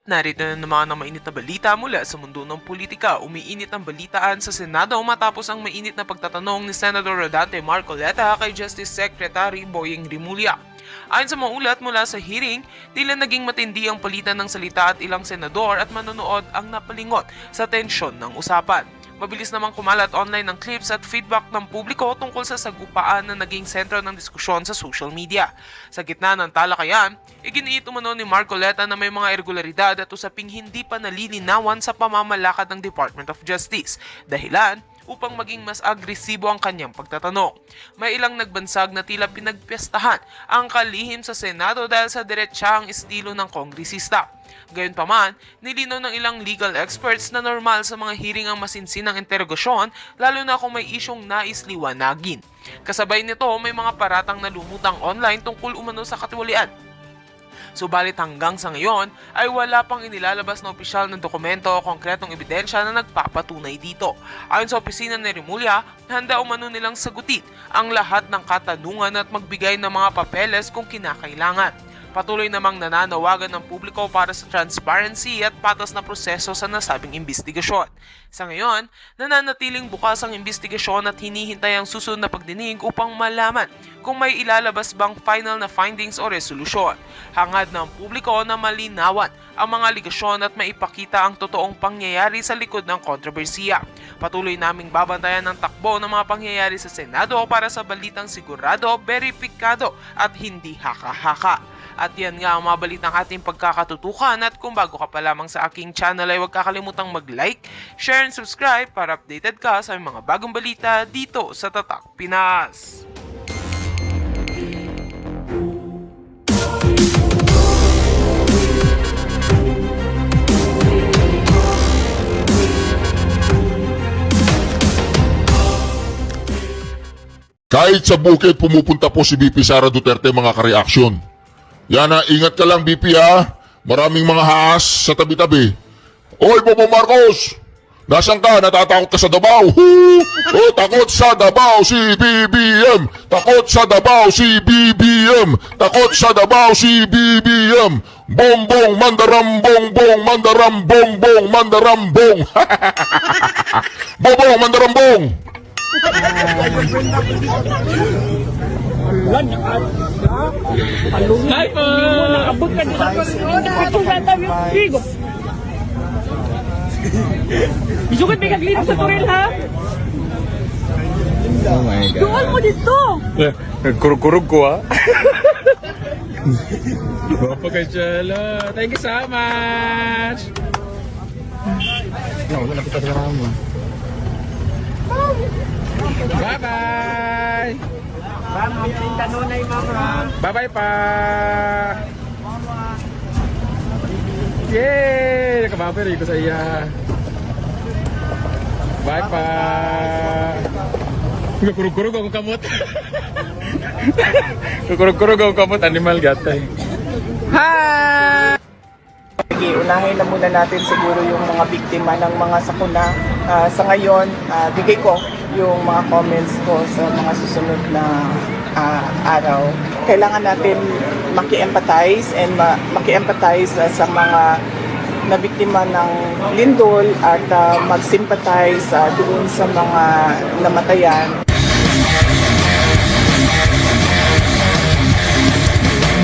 Narito na naman ang mainit na balita mula sa mundo ng politika. Umiinit ang balitaan sa Senado matapos ang mainit na pagtatanong ni Senator Rodante Marcoleta kay Justice Secretary Boying Rimulya. Ayon sa mga ulat mula sa hearing, tila naging matindi ang palitan ng salita at ilang senador at manonood ang napalingot sa tensyon ng usapan. Mabilis namang kumalat online ng clips at feedback ng publiko tungkol sa sagupaan na naging sentro ng diskusyon sa social media. Sa gitna ng talakayan, iginiit umano ni Marcoleta na may mga irregularidad at usaping hindi pa nalilinawan sa pamamalakad ng Department of Justice. Dahilan upang maging mas agresibo ang kanyang pagtatanong. May ilang nagbansag na tila pinagpiestahan ang kalihim sa Senado dahil sa diretsahang estilo ng kongresista. Gayunpaman, nilinaw ng ilang legal experts na normal sa mga hearing ang masinsinang interogasyon lalo na kung may isyong nais liwanagin. Kasabay nito, may mga paratang na lumutang online tungkol umano sa katiwalian. Subalit hanggang sa ngayon ay wala pang inilalabas na opisyal na dokumento o konkretong ebidensya na nagpapatunay dito. Ayon sa opisina ni Rimulya, handa umano nilang sagutin ang lahat ng katanungan at magbigay ng mga papeles kung kinakailangan. Patuloy namang nananawagan ng publiko para sa transparency at patas na proseso sa nasabing imbestigasyon. Sa ngayon, nananatiling bukas ang imbestigasyon at hinihintay ang susunod na pagdinig upang malaman kung may ilalabas bang final na findings o resolusyon. Hangad ng publiko na malinawan ang mga aligasyon at maipakita ang totoong pangyayari sa likod ng kontrobersiya. Patuloy naming babantayan ang takbo ng mga pangyayari sa Senado para sa balitang sigurado, beripikado at hindi haka-haka. At yan nga ang mga balitang ating pagkakatutukan at kung bago ka pa lamang sa aking channel ay huwag kakalimutang mag-like, share and subscribe para updated ka sa mga bagong balita dito sa Tatak Pinas. Kahit sa bukid pumupunta po si BP Sara Duterte mga ka-reaksyon. Yan na, ingat ka lang BP ha. Maraming mga haas sa tabi-tabi. Oy, Bobo Marcos! Nasaan ka? Natatakot ka sa Davao? Oh, takot sa Davao si BBM! Takot sa Davao si BBM! Takot sa Davao si BBM! Bongbong, mandarambong, bong, mandarambong, bong, mandarambong! Bobong, mandarambong! Hi po! Nakabot ka dito pa rin. Ito gata yung bigo. Isukat may kaglinom sa turil ha? Oh my God. Doon mo dito! Nagkurug-kurug ko ha. Guwapo ka Chalo. Thank you so much! Wala kita sa ramo. Bye-bye! Bye-bye pa! Yay! Nakababay ko sa iya. Bye pa! Kurug-kurug akong kamot. Kurug-kurug akong kamot. Animal gatay. Hi! Sige, unahin na muna natin siguro yung mga biktima ng mga sakuna. Sa ngayon, bigay ko yung mga comments ko sa mga susunod na araw. Kailangan natin maki-empathize and maki-empathize sa mga nabiktima ng lindol at mag-sympathize doon sa mga namatayan.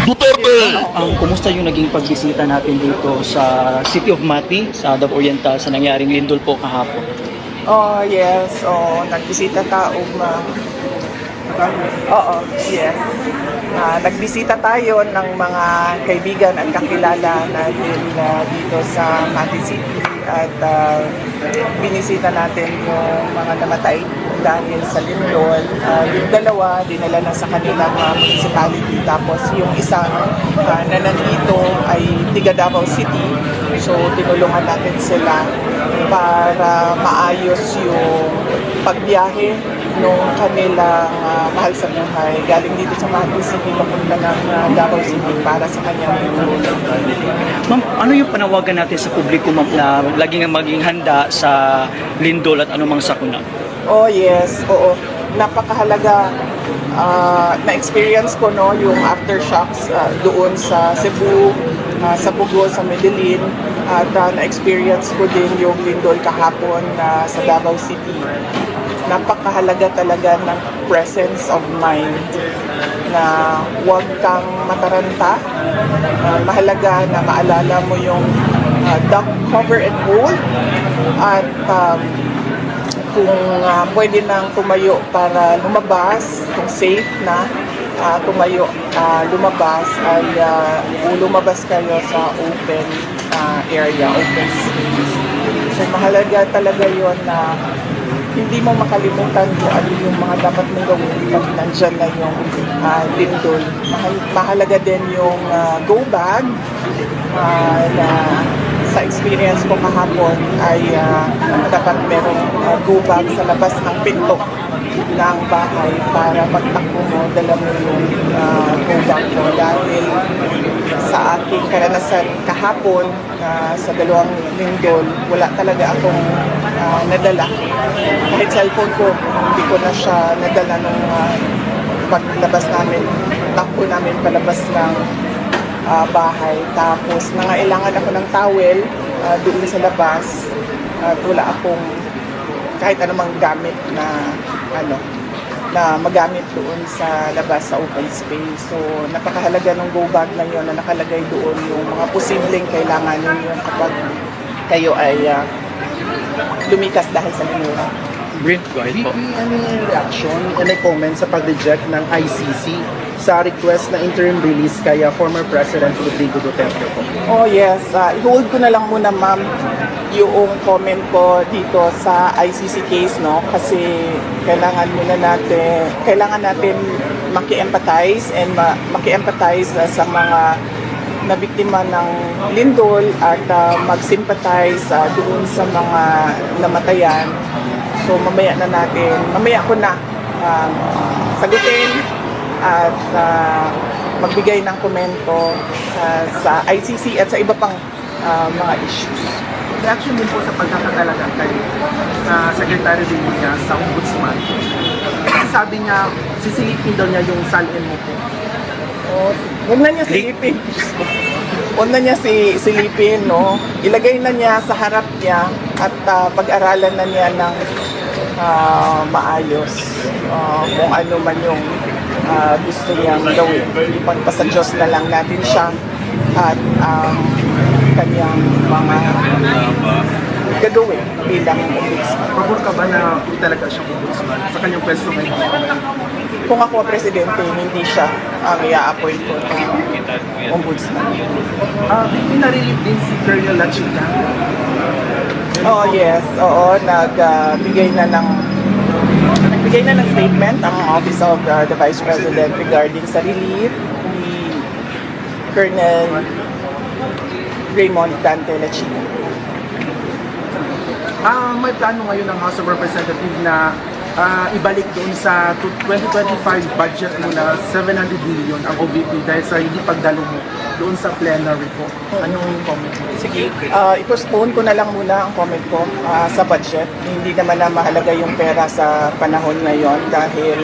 Duterte! Kumusta yung naging pagbisita natin dito sa City of Mati, sa Davao Oriental, sa nangyaring lindol po kahapon? Oh, yes. Oh, nagbisita ka, Oo, yes. Nagbisita tayo ng mga kaibigan at kakilala natin dito sa Mati City at binisita natin yung mga namatay dahil sa lindol. Yung dalawa, dinala na sa kanilang municipality. Tapos yung isang na nandito ay tiga Davao City. So tinulungan natin sila para maayos yung pagbiyahe nung kanilang mahal sa buhay. Galing dito sa Mati City, papunta ng Davao City para sa kanyang tutulong. Ma'am, ano yung panawagan natin sa publiko, ma'am, na laging maging handa sa lindol at anumang sakuna? Oh yes, oo. Napakahalaga. Na-experience ko no, yung aftershocks doon sa Cebu sa Bugo, sa Medellin, at na-experience ko din yung lindol kahapon sa Davao City. Napakahalaga talaga ng presence of mind na huwag kang mataranta. Mahalaga na maalala mo yung duck, cover and hold, at kung pwede nang tumayo para lumabas, kung safe na tumayo, lumabas, ay lumabas kayo sa open area, open space. So mahalaga talaga yon na hindi mo makalimutan kung ano yung mga dapat mong gawin pag nandyan na yung lindol. Mahalaga din yung go bag na sa experience ko kahapon ay dapat merong go bag sa labas ng pinto ng bahay para pagtakbo mo, dala mo yung go bag mo. Dahil sa aking karanasan kahapon sa dalawang lindol, wala talaga akong nadala. Kahit cellphone ko, hindi ko na siya nadala nung paglabas namin, takbo namin palabas ng bahay. Tapos nangailangan ako ng towel doon sa labas at wala akong kahit anumang gamit na na magamit doon sa labas sa open space. So napakahalaga ng go bag na yun na nakalagay doon yung mga posibleng kailangan ninyo kapag kayo ay lumikas dahil sa lindol. Green, go ahead po. Ano yung reaction and comment sa pag-reject ng ICC sa request na interim release kaya former President Rodrigo Duterte po? Oh yes, i-hold ko na lang muna ma'am yung comment ko dito sa ICC case, no? Kasi kailangan natin maki-empathize and maki-empathize sa mga nabiktima ng lindol at mag-sympathize doon sa mga namatayan. So mamaya ko na sagutin at magbigay ng komento sa ICC at sa iba pang mga issues. Reaction din po sa pagkakatalaga kay Secretary Villa sa Ombudsman. Kasi sabi niya, sisilipin daw niya yung salin mo po. Huwag na niya silipin. Huwag na niya silipin, no? Ilagay na niya sa harap niya at pag-aralan na niya ng maayos kung ano man yung gusto niyang gawin. Ipagpasa Diyos na lang natin siya at kanyang mga gagawin bilang ombudsman. Pabor ka ba na talaga siyang ombudsman sa kanyang pwesto ngayon? Kung ako ang presidente, hindi siya ang i-appoint ko ng ombudsman. Pinarelieve din si Colonel Lachita. Oh yes, oo, nagbigay na ng statement ang Office of the Vice President regarding sa relief ni Colonel Raymond Dante Lachita. May plano ngayon ng House of Representatives na ibalik doon sa 2025 budget mo na 700 million ang OVP dahil sa hindi pagdalo mo doon sa plenary po. Anong comment mo? Sige, i-postpone ko na lang muna ang comment ko sa budget. Hindi naman na mahalaga yung pera sa panahon ngayon dahil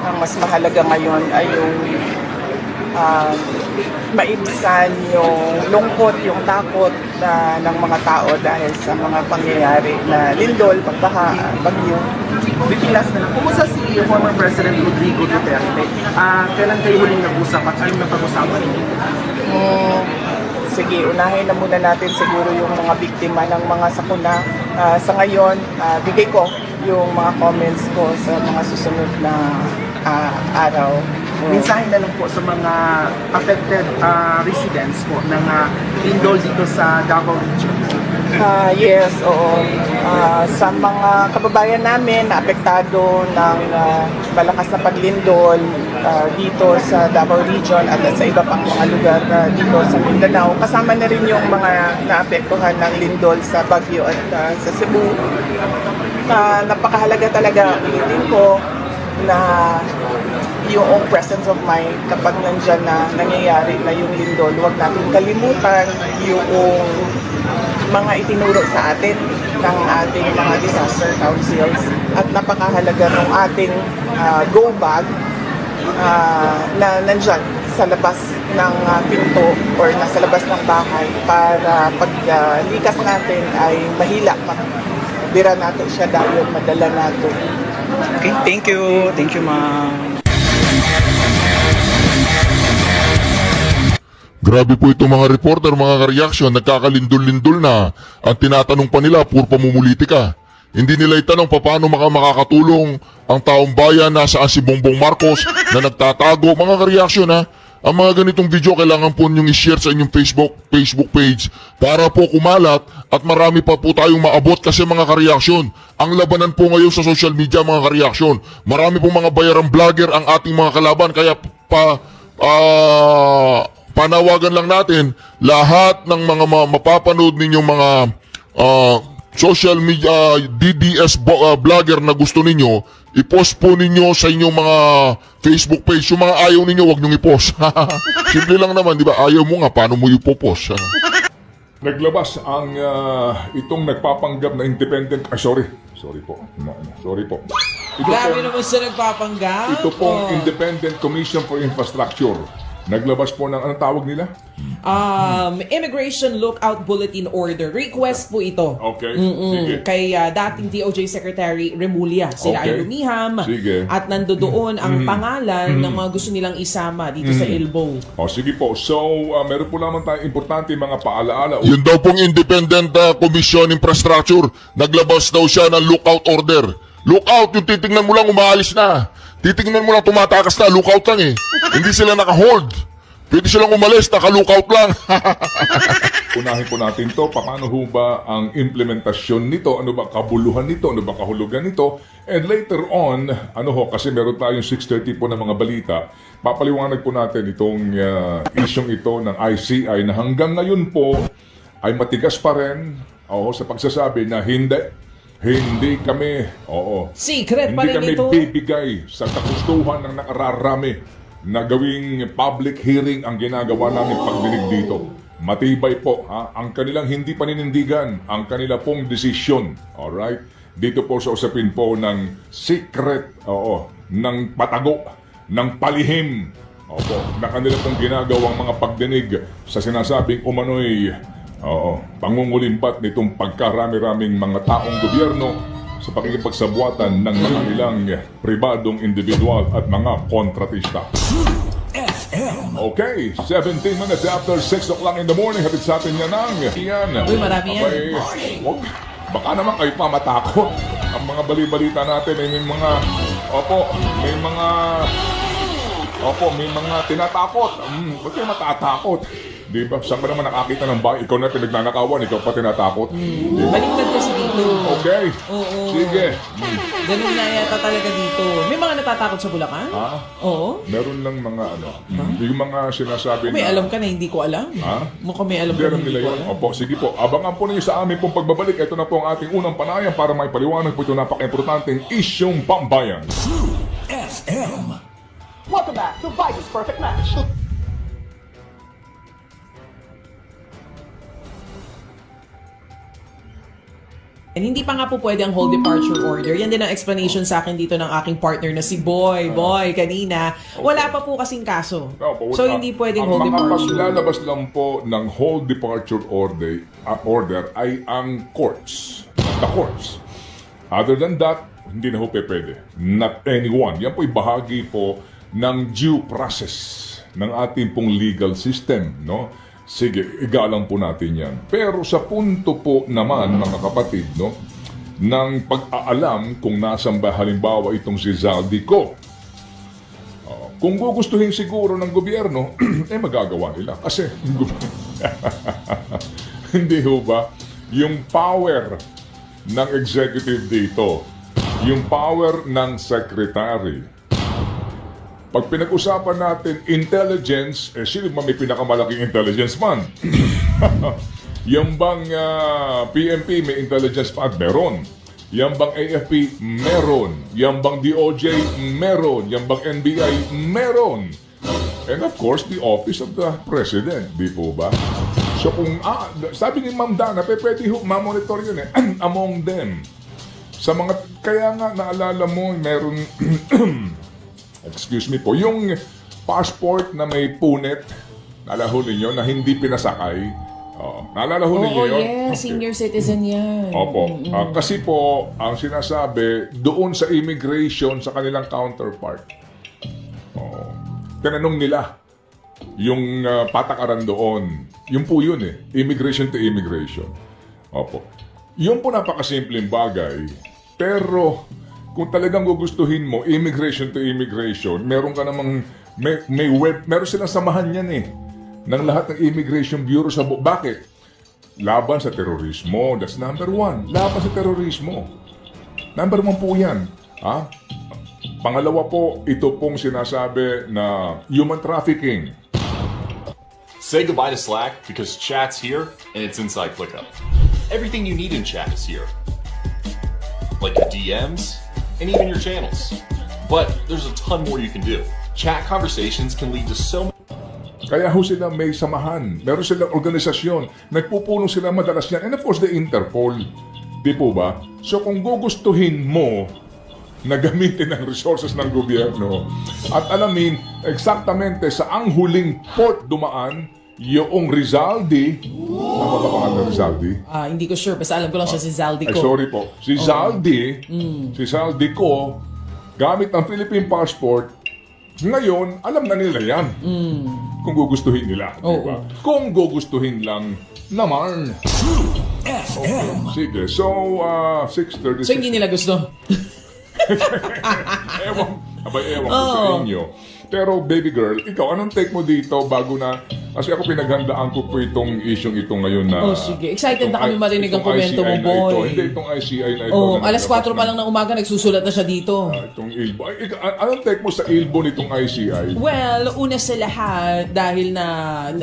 ang mas mahalaga ngayon ay yung maibsan yung lungkot, yung takot ng mga tao dahil sa mga pangyayari na lindol, pagbaha, bagyo. Bipilas na lang. Kumusta si former President Rodrigo Duterte? Kailan kayo huling nag-usap at anong napag-usapan niyo? Sige, unahin na muna natin siguro yung mga biktima ng mga sakuna. Sa ngayon, bigay ko yung mga comments ko sa mga susunod na araw. Mensahe na lang po sa mga affected residents po ng lindol dito sa Davao Region. Yes, oo. Sa mga kababayan namin na apektado ng malakas na paglindol dito sa Davao Region at sa iba pang mga lugar dito sa Mindanao, kasama na rin yung mga naapektuhan ng lindol sa Baguio at sa Cebu. Napakahalaga talaga, ulitin ko, na yung presence of mind kapag nandyan na nangyayari na yung lindol, huwag natin kalimutan yung mga itinuro sa atin ng ating mga disaster councils at napakahalaga ng ating go bag na nandyan nasa labas ng pinto or nasa labas ng bahay para pag likas natin ay mahila, dira nato siya dayon, madala nato. Okay, thank you. Thank you, ma'am. Grabe po itong mga reporter, mga reaction, nagkakalindol-lindol na. Ang tinatanong pa nila, puro pamumulitika. Hindi nila itanong paano makakatulong ang taong bayan na saan si Bongbong Marcos na nagtatago. Mga reaction ha, ang mga ganitong video kailangan po ninyong i-share sa inyong Facebook page para po kumalat at marami pa po tayong maabot kasi mga kareaksyon. Ang labanan po ngayon sa social media, mga kareaksyon. Marami po mga bayarang vlogger ang ating mga kalaban kaya panawagan lang natin lahat ng mga mapapanood ninyong mga social media DDS vlogger na gusto ninyo, i-post po ninyo sa inyong mga Facebook page. Yung mga ayaw ninyo, wag nyong i-post. Simple lang naman, di ba? Ayaw mo nga, paano mo i-post? Naglabas ang itong nagpapanggap na independent... sorry po. Sorry po. Grabe naman siya nagpapanggap. Ito pong Independent Commission for Infrastructure. Naglabas po ng, anong tawag nila? Immigration Lookout Bulletin Order. Request po ito. Okay, sige. Kay dating DOJ Secretary Remulla. Sila ay Okay. lumiham. Sige. At nandoon ang pangalan ng mga gusto nilang isama dito sa ILBO. Sige po. So, meron po naman tayong importante mga paalaala. Yun daw pong Independent Commission Infrastructure, naglabas daw siya ng lookout order. Lookout, yung titingnan mo lang umaalis na. Titingnan mo lang tumatakas na, lookout lang eh. Hindi sila naka-hold. Pwede silang umalis, naka-lookout lang. Unahin po natin to. Paano ho ba ang implementasyon nito? Ano ba kabuluhan nito? Ano ba kahulugan nito? And later on, kasi meron tayong 6:30 po na mga balita, papaliwanag po natin itong isyong ito ng ICI na hanggang ngayon po ay matigas pa rin sa pagsasabi na hindi kami, Secret pa hindi rin kami ito. bibigay sa kagustuhan ng nakararami na gawing public hearing ang ginagawa namin pagdinig dito. Matibay po ang kanilang hindi paninindigan, ang kanila pong desisyon. Alright? Dito po sa usapin po ng secret, ng patago, ng palihim, na kanila pong ginagawang mga pagdinig sa sinasabing umano'y pangungulimbat nitong pagkarami-raming mga taong gobyerno sa pakikipagsabuatan ng mga ilang pribadong individual at mga kontratista. Okay, 17 minutes after 6 o'clock in the morning, hatid sa atin yan ang Uy, marami yan. Baka naman kayo pa matakot. Ang mga bali-balita natin ay may mga may mga tinatakot. Ba't kayo matatakot? Di ba? Saan ba naman nakakita ng bahay? Ikaw na pinagnanakawan, ikaw pa tinatakot. Di ba? Baliktad kasi dito. Okay. Oo. Sige. Ganun na yata talaga dito. May mga natatakot sa Bulacan? Oo. Meron lang mga yung mga sinasabi May na... alam ka na hindi ko alam. Mukhang may alam Hindi ka na alam hindi nila ko yun. alam. Opo, sige po. Abangan po ninyo sa amin pong pagbabalik. Ito na po ang ating unang panayam para may paliwanag po ito napaka-importanteng isyong pambayan. Welcome back to Vice's Perfect Match. And hindi pa nga po pwede ang whole departure order. Yan din ang explanation sa akin dito ng aking partner na si Boy. Boy, kanina. Wala pa po kasing kaso. So hindi pwedeng whole Ang departure. makapaglalabas lang po ng whole departure order ay ang courts. The courts. Other than that, hindi na ho pwede. Not anyone. Yan po'y bahagi po ng due process ng ating pong legal system, no? Sige, igalang po natin yan. Pero sa punto po naman, mga kapatid, no, ng pag-aalam kung nasan ba halimbawa itong si Zaldico. Kung gugustuhin siguro ng gobyerno, magagawa nila. Kasi, hindi ho ba, yung power ng executive dito, yung power ng secretary, pag pinag-usapan natin intelligence, sino ba may pinakamalaking intelligence man? Yang bang PNP may intelligence man? Meron. Yang bang AFP? Meron. Yang bang DOJ? Meron. Yang bang NBI? Meron. And of course, the Office of the President. Di po ba? So kung, sabi ni Ma'am Dana, pwede ma-monitor yun among them. Sa mga, kaya nga naalala mo, meron excuse me po, yung passport na may punit, naalala ho ninyo, na hindi pinasakay. Naalala ho ninyo Oo, yun? yes. Senior citizen yan. Opo. Kasi po, ang sinasabi, doon sa immigration sa kanilang counterpart, tinanong nila yung patakaran doon. Yun po yun eh. Immigration to immigration. Opo. Yun po napakasimpleng bagay. Pero, kung talagang gugustuhin mo, immigration to immigration, meron ka namang, meron silang samahan yan eh. Ng lahat ng immigration bureau sa bakit? Laban sa terorismo. That's number one. Laban sa terorismo. Number one po yan. Pangalawa po, ito pong sinasabi na human trafficking. Say goodbye to Slack because chat's here and it's inside ClickUp. Everything you need in chat is here. Like your DMs and even your channels. But there's a ton more you can do. Chat conversations can lead to so much. Kaya ho sila may samahan. Meron silang organisasyon. Nagpupulong sila madalas yan. And of course, the Interpol. Di po ba? So kung gugustuhin mo na gamitin ang resources ng gobyerno at alamin eksaktamente sa ang huling port dumaan yung Rizaldi. Tama ba pangalan ng Rizaldi? Hindi ko sure. Basta alam ko lang siya si Zaldico. Ay, sorry po. Si Zaldi, si Zaldico, gamit ang Philippine passport, ngayon, alam na nila yan. Kung gugustuhin nila. Diba? Kung gugustuhin lang naman. Sige. So, 6:36. So, hindi nila gusto. ewan ko sa inyo. Pero baby girl, ikaw, anong take mo dito bago na, kasi ako pinaghandaan ko po itong isyong ito ngayon na... Sige. Excited na kami marinig ang komento mo, boy. Hindi, itong ICI na ito. Alas 4 pa lang ng umaga, nagsusulat na siya dito. Itong ILBO. Anong take mo sa ILBO nitong ICI? Well, una sa lahat, dahil na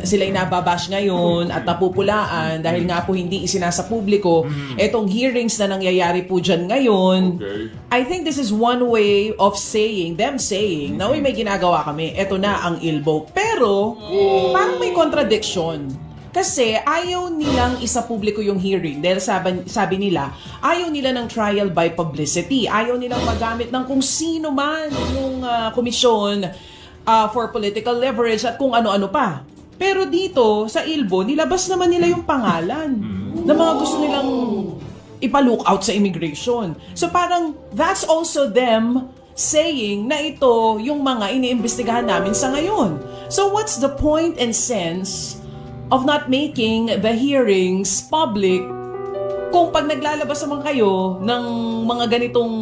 sila'y nababash ngayon at napupulaan, dahil nga po hindi isinasa publiko, etong hearings na nangyayari po dyan ngayon, I think this is one way of saying, na may ginagawa kami, eto na ang ILBO. Pero, parang may contradiction. Kasi ayaw nilang isapubliko yung hearing dahil sabi nila, ayaw nila ng trial by publicity. Ayaw nilang magamit ng kung sino man yung komisyon for political leverage at kung ano-ano pa. Pero dito, sa ILBO, nilabas naman nila yung pangalan na mga gusto nilang ipa-look out sa immigration. So parang, that's also them saying na ito yung mga iniimbestigahan namin sa ngayon. So what's the point and sense of not making the hearings public kung pag naglalabas naman kayo ng mga ganitong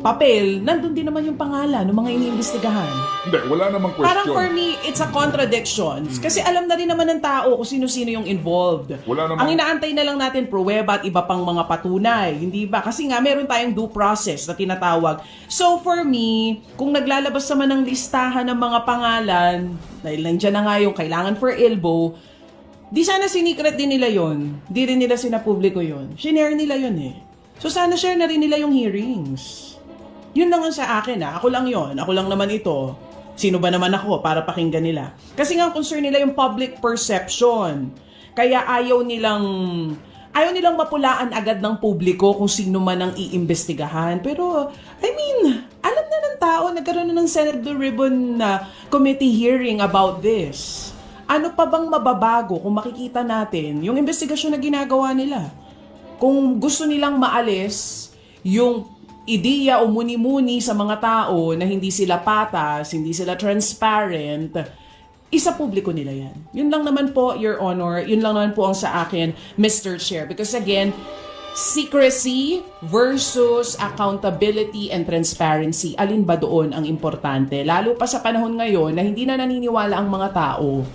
papel, nandun din naman yung pangalan ng mga iniimbestigahan. Hindi, wala namang question. Parang for me, it's a contradiction. Kasi alam na rin naman ng tao kung sino-sino yung involved. Wala namang... Ang inaantay na lang natin, pruweba at iba pang mga patunay. Hindi ba? Kasi nga, meron tayong due process na tinatawag. So for me, kung naglalabas naman ng listahan ng mga pangalan, dahil nandiyan na nga yung kailangan for ILBO, di sana sinikret din nila yon. Di rin nila sinapubliko yon. Shinare nila yon eh. So sana share na rin nila yung hearings. Yun lang ang sa akin Ako lang yon. Ako lang naman ito. Sino ba naman ako para pakinggan nila? Kasi nga concern nila yung public perception. Kaya ayaw nilang mapulaan agad ng publiko kung sino man ang iimbestigahan. Pero, I mean, alam na ng tao, nagkaroon na ng Senate Blue Ribbon committee hearing about this. Ano pa bang mababago kung makikita natin yung investigasyon na ginagawa nila? Kung gusto nilang maalis yung ideya o muni-muni sa mga tao na hindi sila patas, hindi sila transparent, isa publiko nila yan. Yun lang naman po, Your Honor. Yun lang naman po ang sa akin, Mr. Chair. Because again, secrecy versus accountability and transparency. Alin ba doon ang importante? Lalo pa sa panahon ngayon na hindi na naniniwala ang mga tao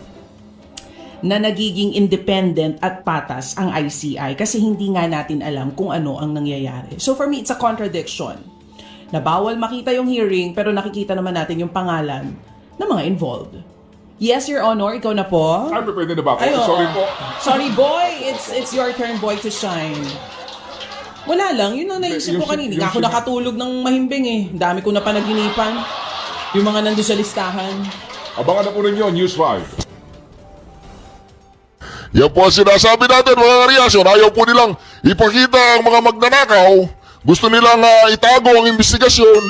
na nagiging independent at patas ang ICI kasi hindi nga natin alam kung ano ang nangyayari. So for me, it's a contradiction. Na bawal makita yung hearing pero nakikita naman natin yung pangalan ng mga involved. Yes, Your Honor, ikaw na po. Ay, pwede na ba ako? Sorry po. Sorry, boy. It's your turn, boy, to shine. Wala lang. Yun ang naisip ko kanina. Ako nakatulog ng mahimbing eh. Dami ko na panaginipan. Yung mga nandun sa listahan. Abangan na po ninyo, News 5. Yan po ang sinasabi natin mga kareaksyon. Ayaw po nilang ipakita ang mga magnanakaw Gusto nilang itago ang investigasyon.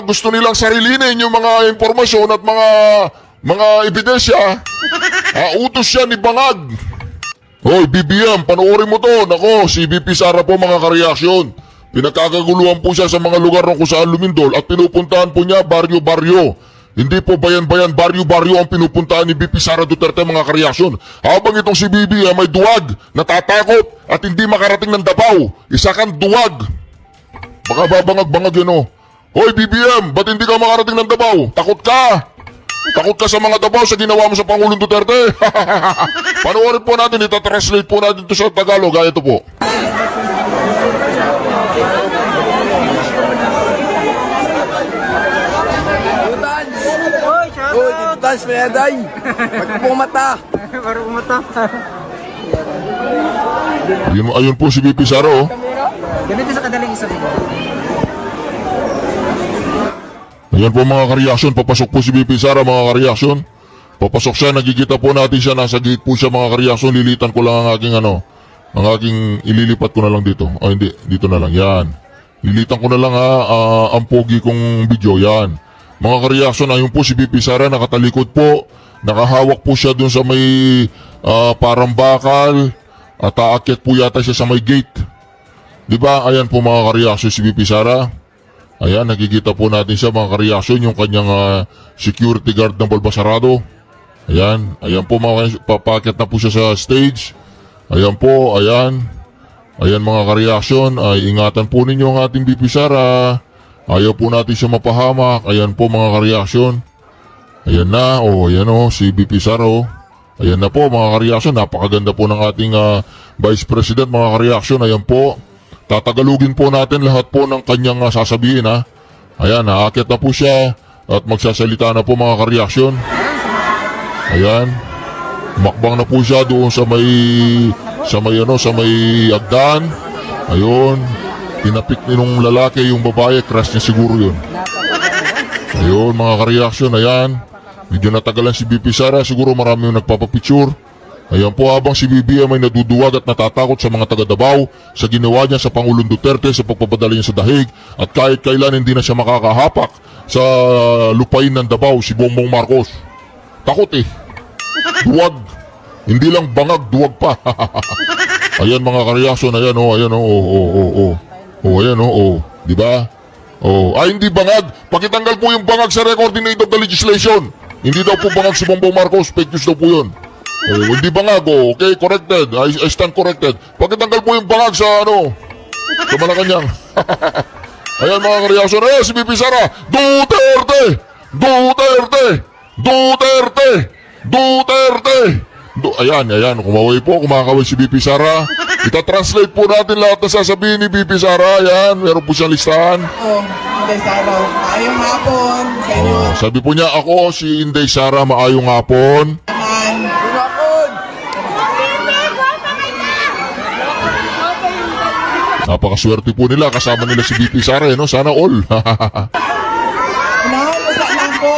Gusto nilang sarilinin yung mga impormasyon at mga ebidensya. Utos siya ni Bangag. Hoy, BBM, panoorin mo to. Nako, si VP Sara po mga kareaksyon. Pinagkakaguluhan po siya sa mga lugar kung saan lumindol at pinupuntahan po niya baryo-baryo. Hindi po bayan-bayan, baryo-baryo ang pinupuntahan ni VP Sara Duterte mga kareaksyon. Habang itong si BBM may duwag, natatakot at hindi makarating ng Davao. Isa kang duwag. Baka babangag-bangag yun oh. Hoy BBM, ba't hindi ka makarating ng Davao? Takot ka! Takot ka sa mga Davao sa ginawa mo sa Pangulong Duterte? Panoorin po natin, itatranslate po natin ito sa Tagalog. Gaya ito po. Dance may aday. Pagpumata. Ayun po si VP Sara oh. Ganito sa kadaling isa. Ayan po mga kareaksyon, papasok po si VP Sara mga kareaksyon. Papasok siya, nagkikita po natin siya, nasa gate po siya mga kareaksyon. Lilitan ko lang ang aking ililipat ko na lang dito. Hindi, dito na lang, yan. Lilitan ko na lang ang pogi kong video, yan. Mga kareaksyon, ayun po si VP Sara, nakatalikod po. Nakahawak po siya dun sa may parang bakal. At aakyat po yata siya sa may gate. Diba? Ayan po mga kareaksyon si VP Sara. Ayan, nakikita po natin siya mga kareaksyon, yung kanyang security guard ng Balbasarado. Ayan, ayan po mga papakit na po siya sa stage. Ayan po, ayan. Ayan mga kareaksyon, ay ingatan po ninyo ang ating VP Sara. Ayaw po natin siya mapahamak. Ayan po mga kareaksyon. Ayan na, ayan si VP Sara Ayan na po mga kareaksyon, napakaganda po ng ating Vice President mga kareaksyon. Ayan po. Tatagalugin po natin lahat po ng kanyang sasabihin Ayan, aakyat na po siya at magsasalita na po mga kareaksyon. Ayan. Makbang na po siya doon sa may agdan. Ayun. Tinapik ni nung lalaki yung babae, crush niya siguro yun. Ayun mga kareaksyon, ayan. Medyo natagalan si VP Sara, siguro marami yung nagpapapicture. Ayan po, habang si BBM ay naduduwag at natatakot sa mga taga-Davao sa ginawa niya sa Pangulong Duterte sa pagpapadala niya sa dahig at kahit kailan hindi na siya makakahapak sa lupain ng Davao si Bongbong Marcos. Takot Duwag. Hindi lang bangag, duwag pa. Ayan mga kareaksyon, ayan ayan diba? Ay hindi bangag. Pakitanggal po yung bangag sa recording of the legislation. Hindi daw po bangag si Bongbong Marcos, fake news daw po yun. Hindi bangag, okay, corrected. I stand corrected. Pakitanggal po yung bangag sa sa Malacanang. Ayan mga kareaksyon, ayan si VP Sara. Duterte! Duterte! Duterte! Duterte! Ayan, kumaway po, kumakaway si VP Sara. Itatranslate po natin lahat na sasabihin ni VP Sara. Ayan, meron po siyang listahan. Inday Sara, maayong hapon sa inyo. Sabi po niya, ako si Inday Sara, maayong hapon. Napakaswerte po nila, kasama nila si VP Sara, sana all. Unahan lang po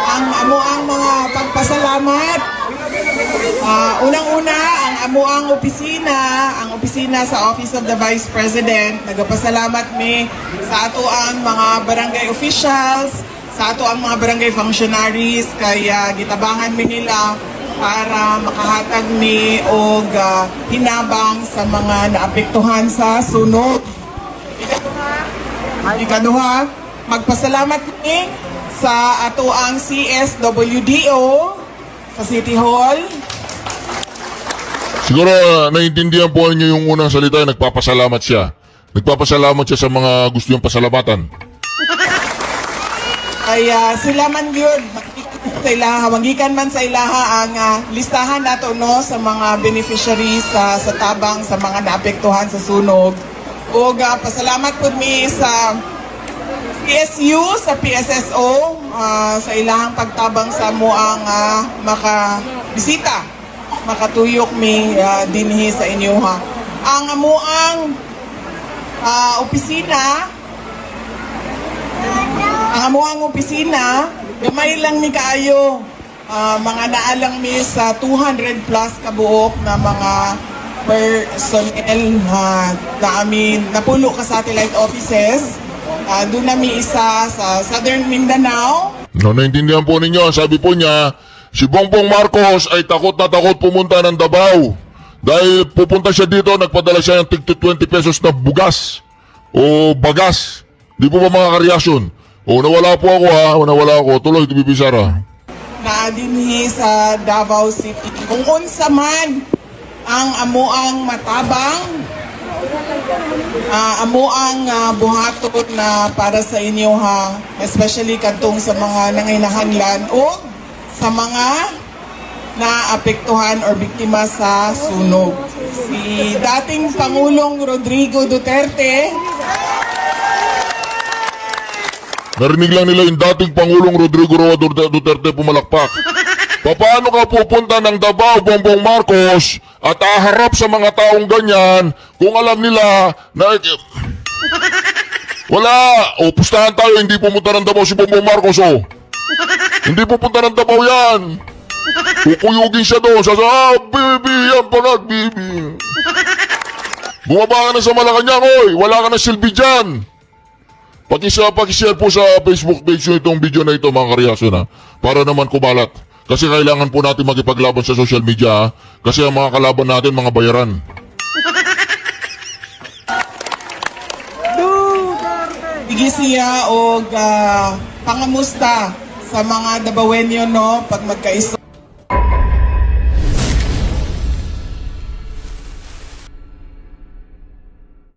ang amuang mga pagpasalamat. Unang-una, ang opisina sa Office of the Vice President. Nagapasalamat mi sa ato ang mga barangay officials, sa ato ang mga barangay functionaries, kaya gitabangan mi nila para makahatag ni og hinabang sa mga naapektuhan sa sunog. Ikaduha, magpasalamat ni sa ato ang CSWDO sa City Hall. Siguro naiintindihan po ninyo yung unang salita, nagpapasalamat siya. Nagpapasalamat siya sa mga gusto niyang pasalamatan. Kaya sila man yun, sa ilaha, magikan man sa ilaha ang listahan nato sa mga beneficiaries sa tabang sa mga naapektuhan sa sunog. O pasalamat po mi sa PSU, sa PSSO, sa ilahang pagtabang sa mo ang makabisita, makatuyok mi dinhi sa inyo Ang amuang opisina, gamay lang ni kaayo, mga naalang mi sa 200 plus kabuok na mga personnel namin napulo ka satellite offices. Doon namin isa sa Southern Mindanao. No, naintindihan po ninyo, sabi po niya, si Bongbong Marcos ay takot na takot pumunta ng Davao. Dahil pupunta siya dito, nagpadala siya ng tig 20 pesos na bugas o bagas. Di po ba mga kareaksyon? O nawala po ako ha, nawala ako. Tuloy, TVP Sara. Na dinhi sa Davao City. Kung unsa man ang amuang matabang, amuang buhaton na para sa inyo ha, especially kadtong sa mga nanginahanglan o sa mga naapektuhan or biktima sa sunog. Si dating Pangulong Rodrigo Duterte. Narinig lang nila yung dating Pangulong Rodrigo Roa Duterte pumalakpak. Paano ka pupunta ng Davao, Bongbong Marcos, at aharap sa mga taong ganyan kung alam nila na... Wala! O, pustahan tayo, hindi pumunta ng Davao si Bongbong Marcos, o. Hindi pupunta ng Davao yan. Kukuyugin siya doon. Bibi, yan pala, bibi. Bumaba ka na sa Malacanang, oy. Wala ka na silbi dyan. Pakishare po sa Facebook page nyo itong video na ito, mga kareaksyon, ha. Para naman kumalat. Kasi kailangan po natin magipaglaban sa social media, ha. Kasi ang mga kalaban natin, mga bayaran. Igi siya og pangamusta sa mga Davaoenyo no pag magkaiso.